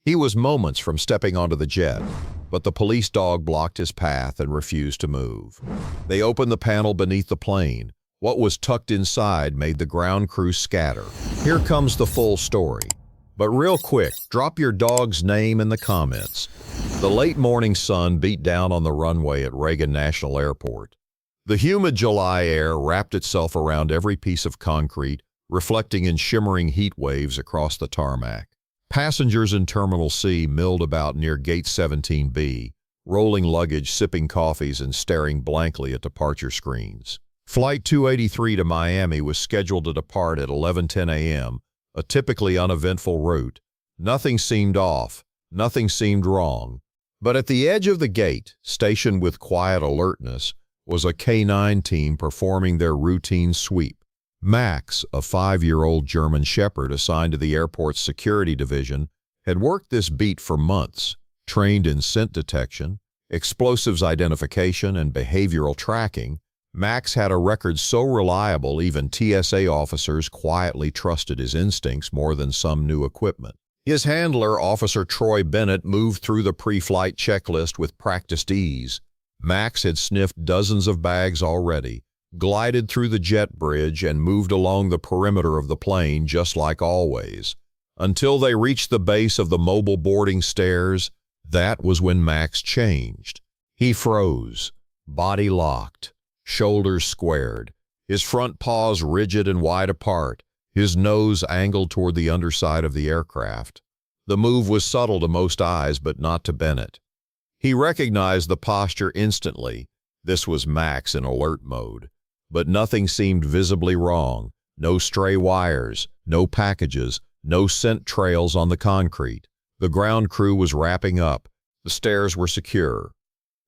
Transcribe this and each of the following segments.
He was moments from stepping onto the jet, but the police dog blocked his path and refused to move. They opened the panel beneath the plane. What was tucked inside made the ground crew scatter. Here comes the full story. But real quick, drop your dog's name in the comments. The late morning sun beat down on the runway at Reagan National Airport. The humid July air wrapped itself around every piece of concrete, reflecting in shimmering heat waves across the tarmac. Passengers in Terminal C milled about near Gate 17B, rolling luggage, sipping coffees, and staring blankly at departure screens. Flight 283 to Miami was scheduled to depart at 11:10 a.m., a typically uneventful route. Nothing seemed off, nothing seemed wrong. But at the edge of the gate, stationed with quiet alertness, was a K9 team performing their routine sweep. Max, a 5-year-old German Shepherd assigned to the airport's security division, had worked this beat for months, trained in scent detection, explosives identification, and behavioral tracking. Max had a record so reliable even TSA officers quietly trusted his instincts more than some new equipment. His handler, Officer Troy Bennett, moved through the pre-flight checklist with practiced ease. Max had sniffed dozens of bags already, glided through the jet bridge, and moved along the perimeter of the plane just like always. Until they reached the base of the mobile boarding stairs, that was when Max changed. He froze, body locked, shoulders squared, his front paws rigid and wide apart, his nose angled toward the underside of the aircraft. The move was subtle to most eyes, but not to Bennett. He recognized the posture instantly. This was Max in alert mode. But nothing seemed visibly wrong. No stray wires, no packages, no scent trails on the concrete. The ground crew was wrapping up. The stairs were secure.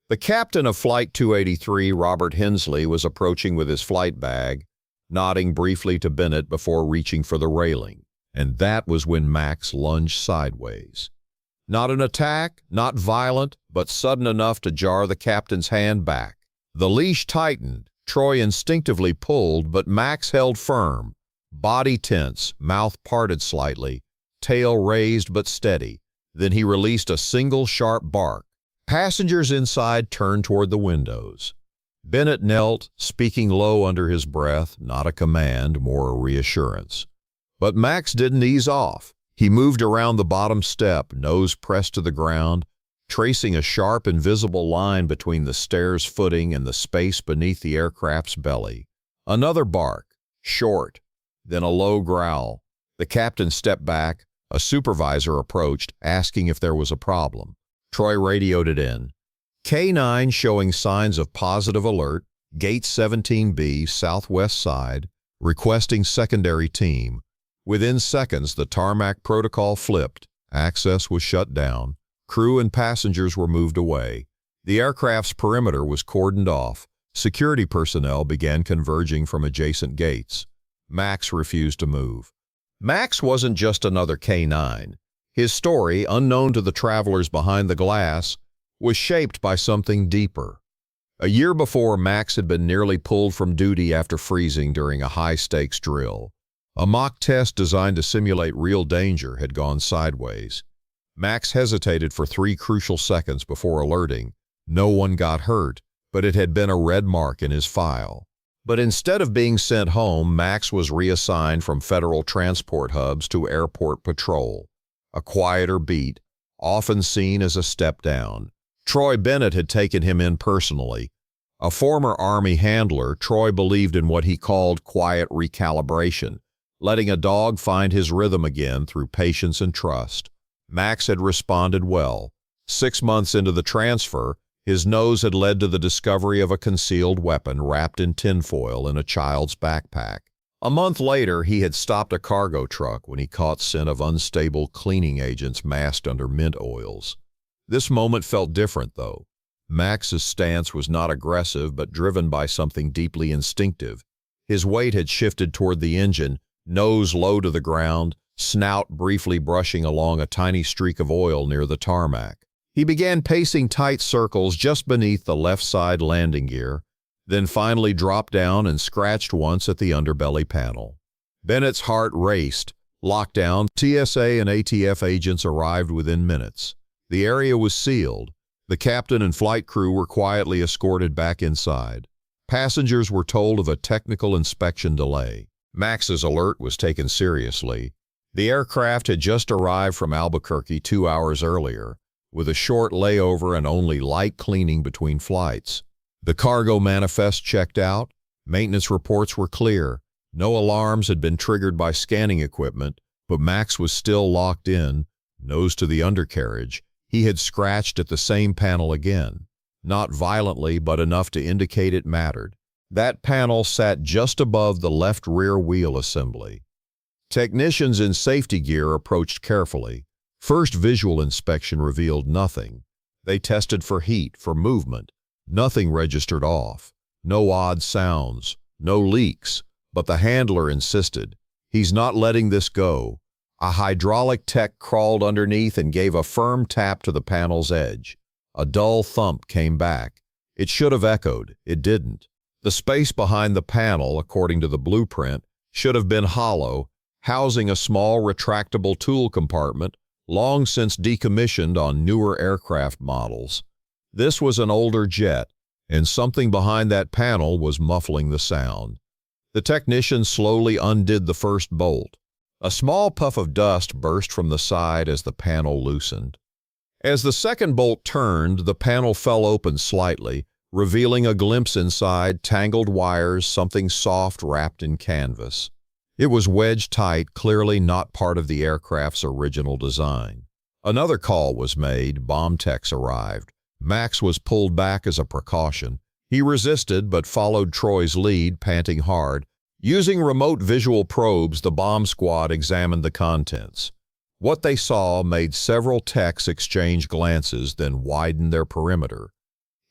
The captain of Flight 283, Robert Hensley, was approaching with his flight bag, nodding briefly to Bennett before reaching for the railing. And that was when Max lunged sideways. Not an attack, not violent, but sudden enough to jar the captain's hand back. The leash tightened. Troy instinctively pulled, but Max held firm. Body tense, mouth parted slightly, tail raised but steady. Then he released a single sharp bark. Passengers inside turned toward the windows. Bennett knelt, speaking low under his breath, not a command, more a reassurance. But Max didn't ease off. He moved around the bottom step, nose pressed to the ground, tracing a sharp, invisible line between the stairs' footing and the space beneath the aircraft's belly. Another bark, short, then a low growl. The captain stepped back. A supervisor approached, asking if there was a problem. Troy radioed it in. K9 showing signs of positive alert, Gate 17B, southwest side, requesting secondary team. Within seconds, the tarmac protocol flipped. Access was shut down. Crew and passengers were moved away. The aircraft's perimeter was cordoned off. Security personnel began converging from adjacent gates. Max refused to move. Max wasn't just another K9. His story, unknown to the travelers behind the glass, was shaped by something deeper. A year before, Max had been nearly pulled from duty after freezing during a high-stakes drill. A mock test designed to simulate real danger had gone sideways. Max hesitated for 3 crucial seconds before alerting. No one got hurt, but it had been a red mark in his file. But instead of being sent home, Max was reassigned from federal transport hubs to airport patrol, a quieter beat, often seen as a step down. Troy Bennett had taken him in personally. A former Army handler, Troy believed in what he called quiet recalibration, letting a dog find his rhythm again through patience and trust. Max had responded well. 6 months into the transfer, his nose had led to the discovery of a concealed weapon wrapped in tinfoil in a child's backpack. A month later, he had stopped a cargo truck when he caught scent of unstable cleaning agents masked under mint oils. This moment felt different, though. Max's stance was not aggressive, but driven by something deeply instinctive. His weight had shifted toward the engine, nose low to the ground, snout briefly brushing along a tiny streak of oil near the tarmac. He began pacing tight circles just beneath the left side landing gear, then finally dropped down and scratched once at the underbelly panel. Bennett's heart raced, Lockdown, TSA and ATF agents arrived within minutes. The area was sealed. The captain and flight crew were quietly escorted back inside. Passengers were told of a technical inspection delay. Max's alert was taken seriously. The aircraft had just arrived from Albuquerque 2 hours earlier, with a short layover and only light cleaning between flights. The cargo manifest checked out. Maintenance reports were clear. No alarms had been triggered by scanning equipment, but Max was still locked in, nose to the undercarriage. He had scratched at the same panel again. Not violently, but enough to indicate it mattered. That panel sat just above the left rear wheel assembly. Technicians in safety gear approached carefully. First visual inspection revealed nothing. They tested for heat, for movement. Nothing registered off. No odd sounds, no leaks. But the handler insisted. He's not letting this go. A hydraulic tech crawled underneath and gave a firm tap to the panel's edge. A dull thump came back. It should have echoed. It didn't. The space behind the panel, according to the blueprint, should have been hollow, housing a small retractable tool compartment, long since decommissioned on newer aircraft models. This was an older jet, and something behind that panel was muffling the sound. The technician slowly undid the first bolt. A small puff of dust burst from the side as the panel loosened. As the second bolt turned, the panel fell open slightly, revealing a glimpse inside, tangled wires, something soft wrapped in canvas. It was wedged tight, clearly not part of the aircraft's original design. Another call was made. Bomb techs arrived. Max was pulled back as a precaution. He resisted but followed Troy's lead, panting hard. Using remote visual probes, the bomb squad examined the contents. What they saw made several techs exchange glances, then widen their perimeter.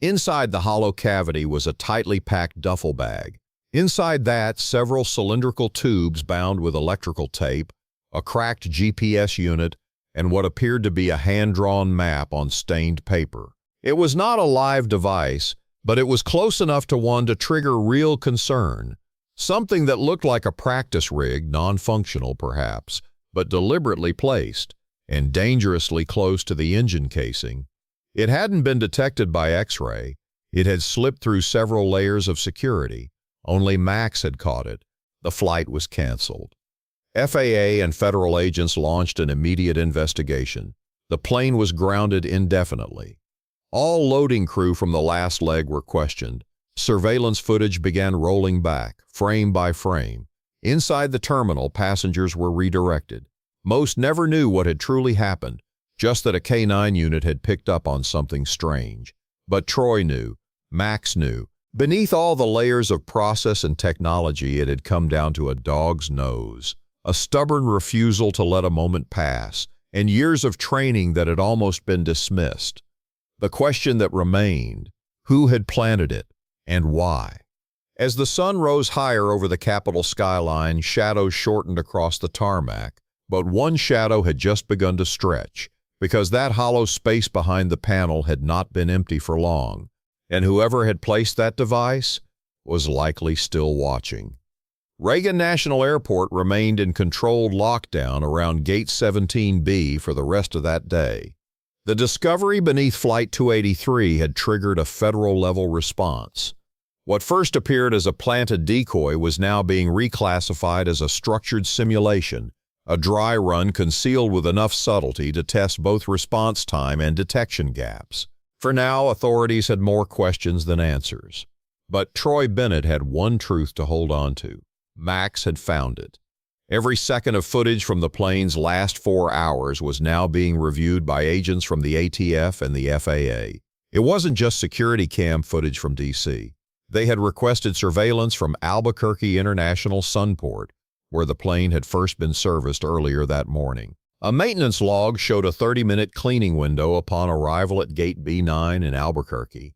Inside the hollow cavity was a tightly packed duffel bag. Inside that, several cylindrical tubes bound with electrical tape, a cracked GPS unit, and what appeared to be a hand-drawn map on stained paper. It was not a live device, but it was close enough to one to trigger real concern. Something that looked like a practice rig, non-functional perhaps, but deliberately placed, and dangerously close to the engine casing. It hadn't been detected by X-ray. It had slipped through several layers of security. Only Max had caught it. The flight was canceled. FAA and federal agents launched an immediate investigation. The plane was grounded indefinitely. All loading crew from the last leg were questioned. Surveillance footage began rolling back, frame by frame. Inside the terminal, passengers were redirected. Most never knew what had truly happened, just that a K-9 unit had picked up on something strange. But Troy knew. Max knew. Beneath all the layers of process and technology, it had come down to a dog's nose, a stubborn refusal to let a moment pass, and years of training that had almost been dismissed. The question that remained, who had planted it, and why? As the sun rose higher over the Capitol skyline, shadows shortened across the tarmac, but one shadow had just begun to stretch, because that hollow space behind the panel had not been empty for long, and whoever had placed that device was likely still watching. Reagan National Airport remained in controlled lockdown around Gate 17B for the rest of that day. The discovery beneath Flight 283 had triggered a federal-level response. What first appeared as a planted decoy was now being reclassified as a structured simulation, a dry run concealed with enough subtlety to test both response time and detection gaps. For now, authorities had more questions than answers. But Troy Bennett had one truth to hold on to. Max had found it. Every second of footage from the plane's last 4 hours was now being reviewed by agents from the ATF and the FAA. It wasn't just security cam footage from D.C. They had requested surveillance from Albuquerque International Sunport, where the plane had first been serviced earlier that morning. A maintenance log showed a 30-minute cleaning window upon arrival at Gate B9 in Albuquerque.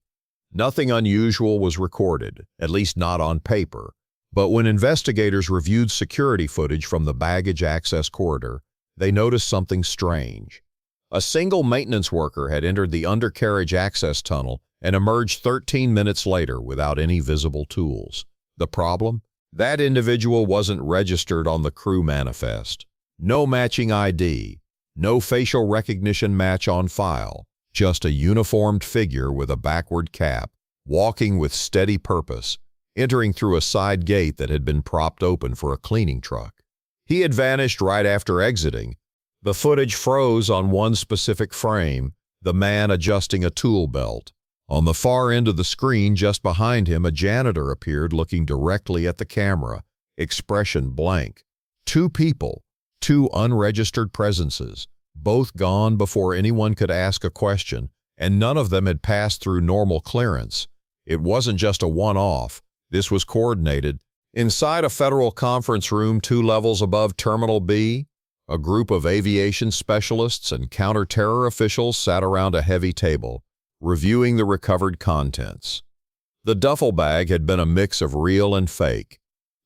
Nothing unusual was recorded, at least not on paper, but when investigators reviewed security footage from the baggage access corridor, they noticed something strange. A single maintenance worker had entered the undercarriage access tunnel and emerged 13 minutes later without any visible tools. The problem? That individual wasn't registered on the crew manifest. No matching ID, no facial recognition match on file, just a uniformed figure with a backward cap, walking with steady purpose, entering through a side gate that had been propped open for a cleaning truck. He had vanished right after exiting. The footage froze on one specific frame, the man adjusting a tool belt. On the far end of the screen just behind him, a janitor appeared looking directly at the camera, expression blank. Two people, two unregistered presences, both gone before anyone could ask a question, and none of them had passed through normal clearance. It wasn't just a one-off. This was coordinated. Inside a federal conference room 2 levels above Terminal B, a group of aviation specialists and counter-terror officials sat around a heavy table, reviewing the recovered contents. The duffel bag had been a mix of real and fake.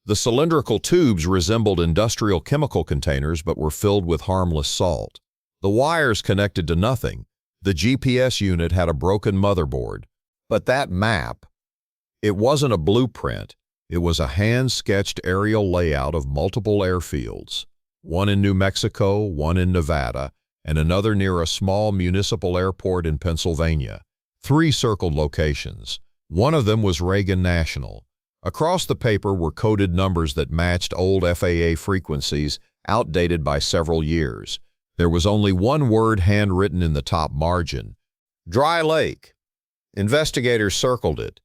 The cylindrical tubes resembled industrial chemical containers but were filled with harmless salt. The wires connected to nothing. The GPS unit had a broken motherboard. But that map, it wasn't a blueprint. It was a hand-sketched aerial layout of multiple airfields, one in New Mexico, one in Nevada, and another near a small municipal airport in Pennsylvania. 3 circled locations. One of them was Reagan National. Across the paper were coded numbers that matched old FAA frequencies, outdated by several years. There was only one word handwritten in the top margin: Dry Lake. Investigators circled it.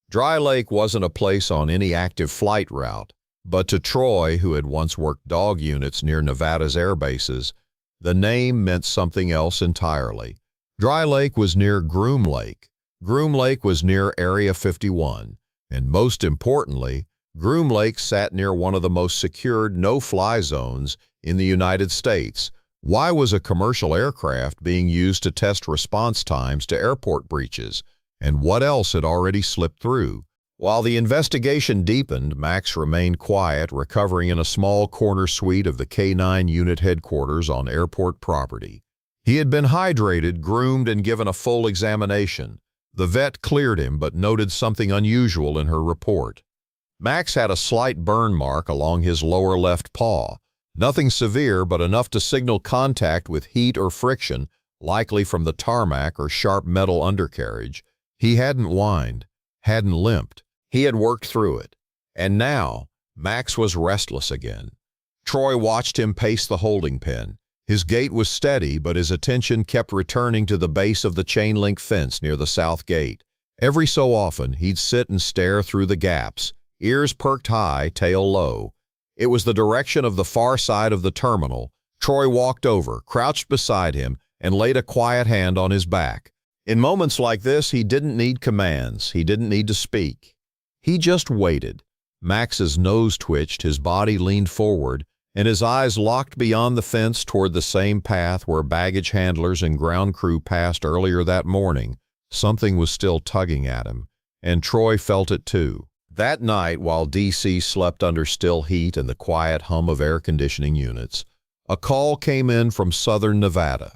Dry Lake wasn't a place on any active flight route, but to Troy, who had once worked dog units near Nevada's air bases, the name meant something else entirely. Dry Lake was near Groom Lake. Groom Lake was near Area 51. And most importantly, Groom Lake sat near one of the most secured no-fly zones in the United States. Why was a commercial aircraft being used to test response times to airport breaches? And what else had already slipped through? While the investigation deepened, Max remained quiet, recovering in a small corner suite of the K-9 unit headquarters on airport property. He had been hydrated, groomed, and given a full examination. The vet cleared him but noted something unusual in her report. Max had a slight burn mark along his lower left paw. Nothing severe, but enough to signal contact with heat or friction, likely from the tarmac or sharp metal undercarriage. He hadn't whined, hadn't limped. He had worked through it. And now, Max was restless again. Troy watched him pace the holding pen. His gait was steady, but his attention kept returning to the base of the chain-link fence near the south gate. Every so often, he'd sit and stare through the gaps, ears perked high, tail low. It was the direction of the far side of the terminal. Troy walked over, crouched beside him, and laid a quiet hand on his back. In moments like this, he didn't need commands. He didn't need to speak. He just waited. Max's nose twitched, his body leaned forward, and his eyes locked beyond the fence toward the same path where baggage handlers and ground crew passed earlier that morning. Something was still tugging at him, and Troy felt it too. That night, while D.C. slept under still heat and the quiet hum of air conditioning units, a call came in from southern Nevada.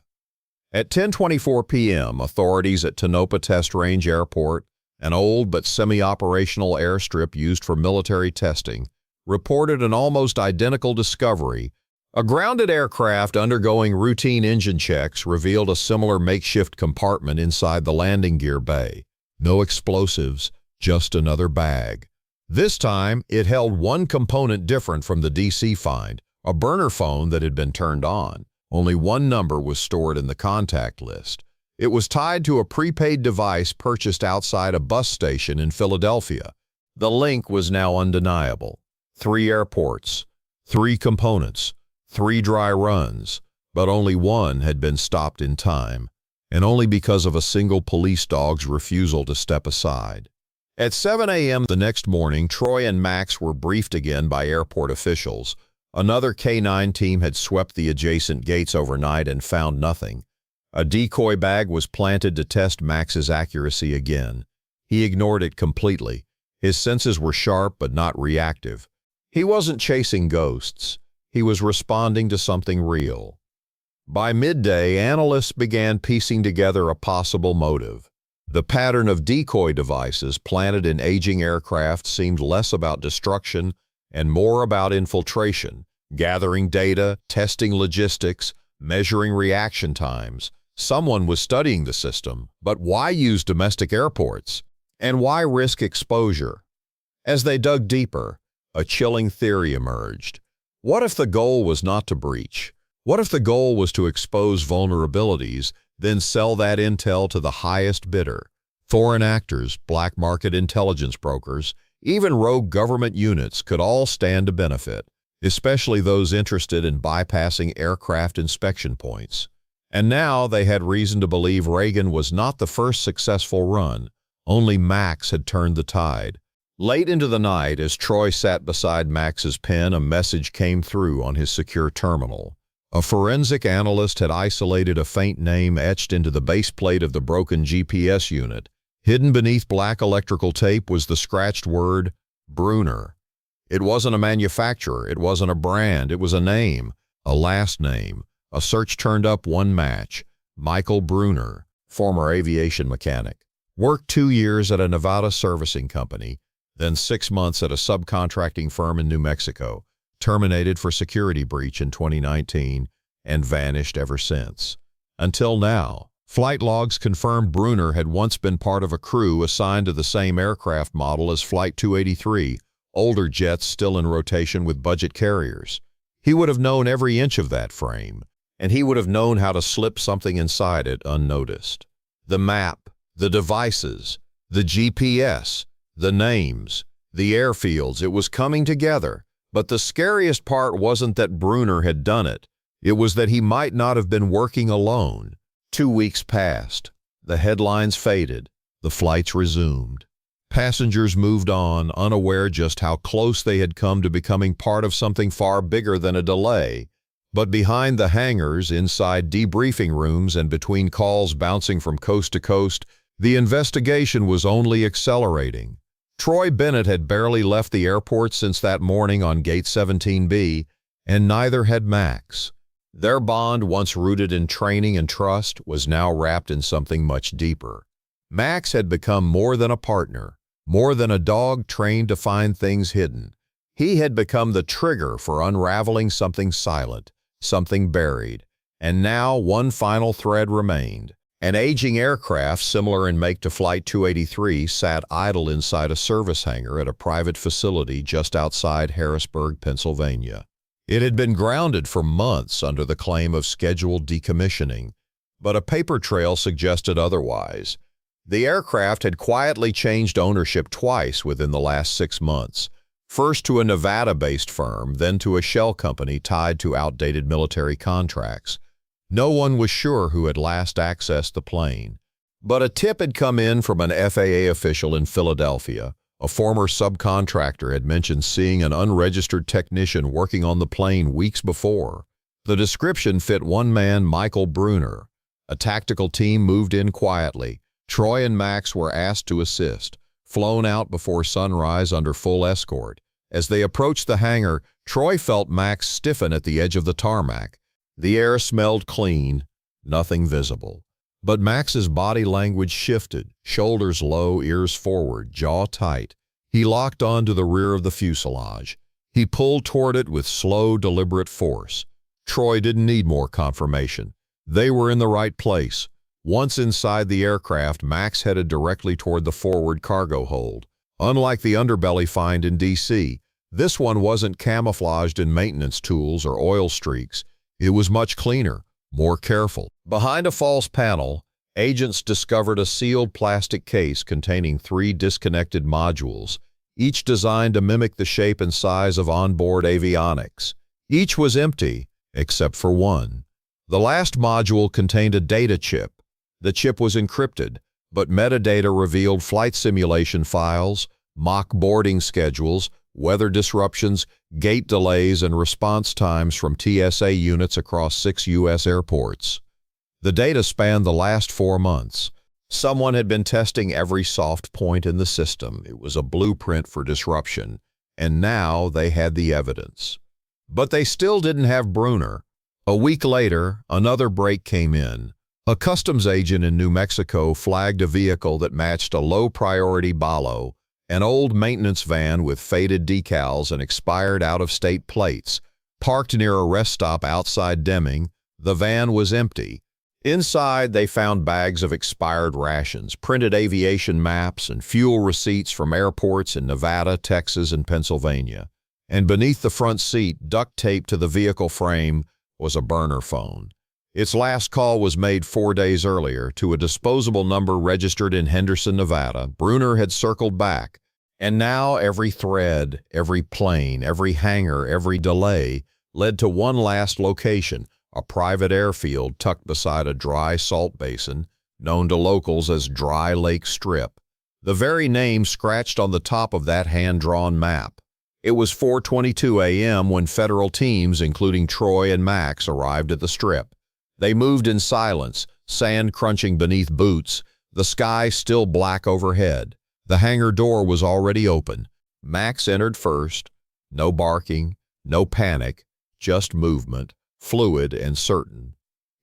At 10:24 p.m., authorities at Tonopah Test Range Airport, an old but semi-operational airstrip used for military testing, reported an almost identical discovery. A grounded aircraft undergoing routine engine checks revealed a similar makeshift compartment inside the landing gear bay. No explosives, just another bag. This time, it held one component different from the DC find, a burner phone that had been turned on. Only one number was stored in the contact list. It was tied to a prepaid device purchased outside a bus station in Philadelphia. The link was now undeniable. 3 airports, 3 components, 3 dry runs, but only one had been stopped in time, and only because of a single police dog's refusal to step aside. At 7 a.m. the next morning, Troy and Max were briefed again by airport officials. Another K-9 team had swept the adjacent gates overnight and found nothing. A decoy bag was planted to test Max's accuracy again. He ignored it completely. His senses were sharp but not reactive. He wasn't chasing ghosts. He was responding to something real. By midday, analysts began piecing together a possible motive. The pattern of decoy devices planted in aging aircraft seemed less about destruction and more about infiltration. gathering data, testing logistics, measuring reaction times. Someone was studying the system, but why use domestic airports? And why risk exposure? As they dug deeper, a chilling theory emerged. What if the goal was not to breach? What if the goal was to expose vulnerabilities, then sell that intel to the highest bidder? Foreign actors, black market intelligence brokers, even rogue government units could all stand to benefit, especially those interested in bypassing aircraft inspection points. And now they had reason to believe Reagan was not the first successful run. Only Max had turned the tide. Late into the night, as Troy sat beside Max's pen, a message came through on his secure terminal. A forensic analyst had isolated a faint name etched into the base plate of the broken GPS unit. Hidden beneath black electrical tape was the scratched word, Bruner. It wasn't a manufacturer, it wasn't a brand, it was a name, a last name. A search turned up one match, Michael Bruner, former aviation mechanic. Worked 2 years at a Nevada servicing company, then 6 months at a subcontracting firm in New Mexico, terminated for security breach in 2019, and vanished ever since. Until now, flight logs confirmed Bruner had once been part of a crew assigned to the same aircraft model as Flight 283, older jets still in rotation with budget carriers. He would have known every inch of that frame, and he would have known how to slip something inside it unnoticed. The map, the devices, the GPS, the names, the airfields, it was coming together. But the scariest part wasn't that Bruner had done it. It was that he might not have been working alone. 2 weeks passed. The headlines faded. The flights resumed. Passengers moved on, unaware just how close they had come to becoming part of something far bigger than a delay. But behind the hangars, inside debriefing rooms, and between calls bouncing from coast to coast, the investigation was only accelerating. Troy Bennett had barely left the airport since that morning on Gate 17B, and neither had Max. Their bond, once rooted in training and trust, was now wrapped in something much deeper. Max had become more than a partner, more than a dog trained to find things hidden. He had become the trigger for unraveling something silent, something buried. And now one final thread remained. An aging aircraft similar in make to Flight 283 sat idle inside a service hangar at a private facility just outside Harrisburg, Pennsylvania. It had been grounded for months under the claim of scheduled decommissioning, but a paper trail suggested otherwise. The aircraft had quietly changed ownership twice within the last 6 months, first to a Nevada-based firm, then to a shell company tied to outdated military contracts. No one was sure who had last accessed the plane. But a tip had come in from an FAA official in Philadelphia. A former subcontractor had mentioned seeing an unregistered technician working on the plane weeks before. The description fit one man, Michael Bruner. A tactical team moved in quietly. Troy and Max were asked to assist, flown out before sunrise under full escort. As they approached the hangar, Troy felt Max stiffen at the edge of the tarmac. The air smelled clean, nothing visible. But Max's body language shifted, shoulders low, ears forward, jaw tight. He locked onto the rear of the fuselage. He pulled toward it with slow, deliberate force. Troy didn't need more confirmation. They were in the right place. Once inside the aircraft, Max headed directly toward the forward cargo hold. Unlike the underbelly find in D.C., this one wasn't camouflaged in maintenance tools or oil streaks. It was much cleaner, more careful. Behind a false panel, agents discovered a sealed plastic case containing 3 disconnected modules, each designed to mimic the shape and size of onboard avionics. Each was empty, except for one. The last module contained a data chip. The chip was encrypted, but metadata revealed flight simulation files, mock boarding schedules, weather disruptions, gate delays, and response times from TSA units across 6 U.S. airports. The data spanned the last 4 months. Someone had been testing every soft point in the system. It was a blueprint for disruption, and now they had the evidence. But they still didn't have Bruner. A week later, another break came in. A customs agent in New Mexico flagged a vehicle that matched a low-priority Balo, an old maintenance van with faded decals and expired out-of-state plates. Parked near a rest stop outside Deming, the van was empty. Inside, they found bags of expired rations, printed aviation maps, and fuel receipts from airports in Nevada, Texas, and Pennsylvania. And beneath the front seat, duct taped to the vehicle frame, was a burner phone. Its last call was made 4 days earlier to a disposable number registered in Henderson, Nevada. Bruner had circled back, and now every thread, every plane, every hangar, every delay led to one last location, a private airfield tucked beside a dry salt basin, known to locals as Dry Lake Strip. The very name scratched on the top of that hand-drawn map. It was 4:22 a.m. when federal teams, including Troy and Max, arrived at the Strip. They moved in silence, sand crunching beneath boots, the sky still black overhead. The hangar door was already open. Max entered first. No barking, no panic, just movement, fluid and certain.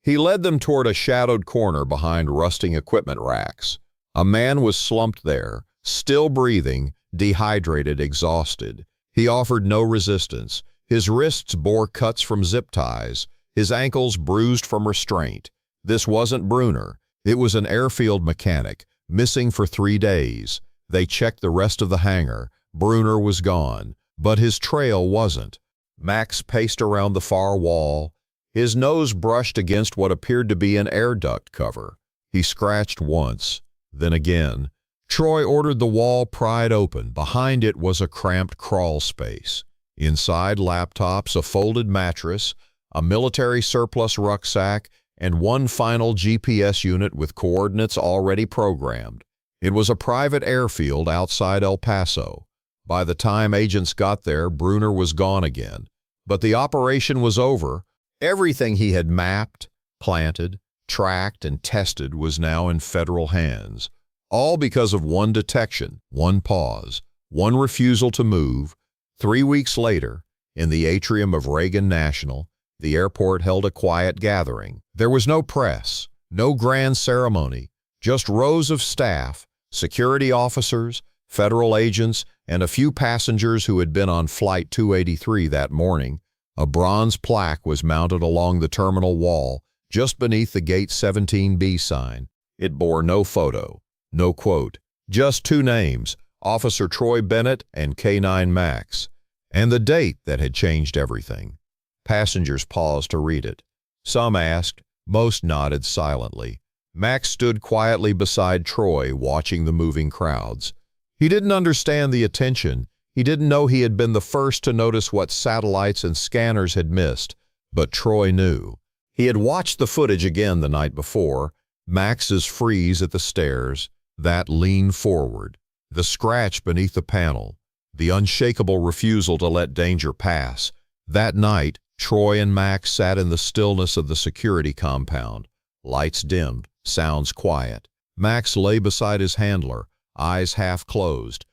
He led them toward a shadowed corner behind rusting equipment racks. A man was slumped there, still breathing, dehydrated, exhausted. He offered no resistance. His wrists bore cuts from zip ties, his ankles bruised from restraint. This wasn't Bruner. It was an airfield mechanic, missing for 3 days. They checked the rest of the hangar. Bruner was gone, but his trail wasn't. Max paced around the far wall. His nose brushed against what appeared to be an air duct cover. He scratched once, then again. Troy ordered the wall pried open. Behind it was a cramped crawl space. Inside, laptops, a folded mattress, a military surplus rucksack, and one final GPS unit with coordinates already programmed. It was a private airfield outside El Paso. By the time agents got there, Bruner was gone again. But the operation was over. Everything he had mapped, planted, tracked, and tested was now in federal hands. All because of one detection, one pause, one refusal to move. 3 weeks later, in the atrium of Reagan National, the airport held a quiet gathering. There was no press, no grand ceremony, just rows of staff, security officers, federal agents, and a few passengers who had been on Flight 283 that morning. A bronze plaque was mounted along the terminal wall, just beneath the Gate 17B sign. It bore no photo, no quote, just 2 names, Officer Troy Bennett and K9 Max, and the date that had changed everything. Passengers paused to read it. Some asked, most nodded silently. Max stood quietly beside Troy, watching the moving crowds. He didn't understand the attention. He didn't know he had been the first to notice what satellites and scanners had missed, but Troy knew. He had watched the footage again the night before, Max's freeze at the stairs, that lean forward, the scratch beneath the panel, the unshakable refusal to let danger pass. That night, Troy and Max sat in the stillness of the security compound, lights dimmed, sounds quiet. Max lay beside his handler, eyes half closed.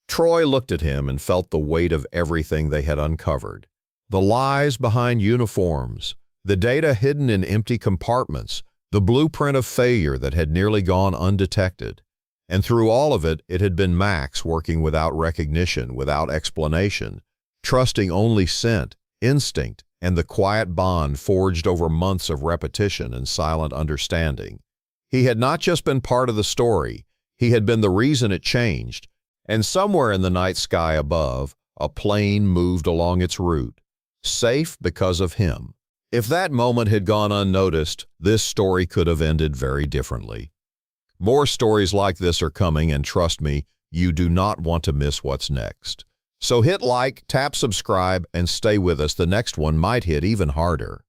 Troy looked at him and felt the weight of everything they had uncovered. The lies behind uniforms, the data hidden in empty compartments, the blueprint of failure that had nearly gone undetected. And through all of it, it had been Max working without recognition, without explanation, trusting only scent, instinct, and the quiet bond forged over months of repetition and silent understanding. He had not just been part of the story, he had been the reason it changed. And somewhere in the night sky above, a plane moved along its route, safe because of him. If that moment had gone unnoticed, this story could have ended very differently. More stories like this are coming, and trust me, you do not want to miss what's next. So hit like, tap subscribe, and stay with us. The next one might hit even harder.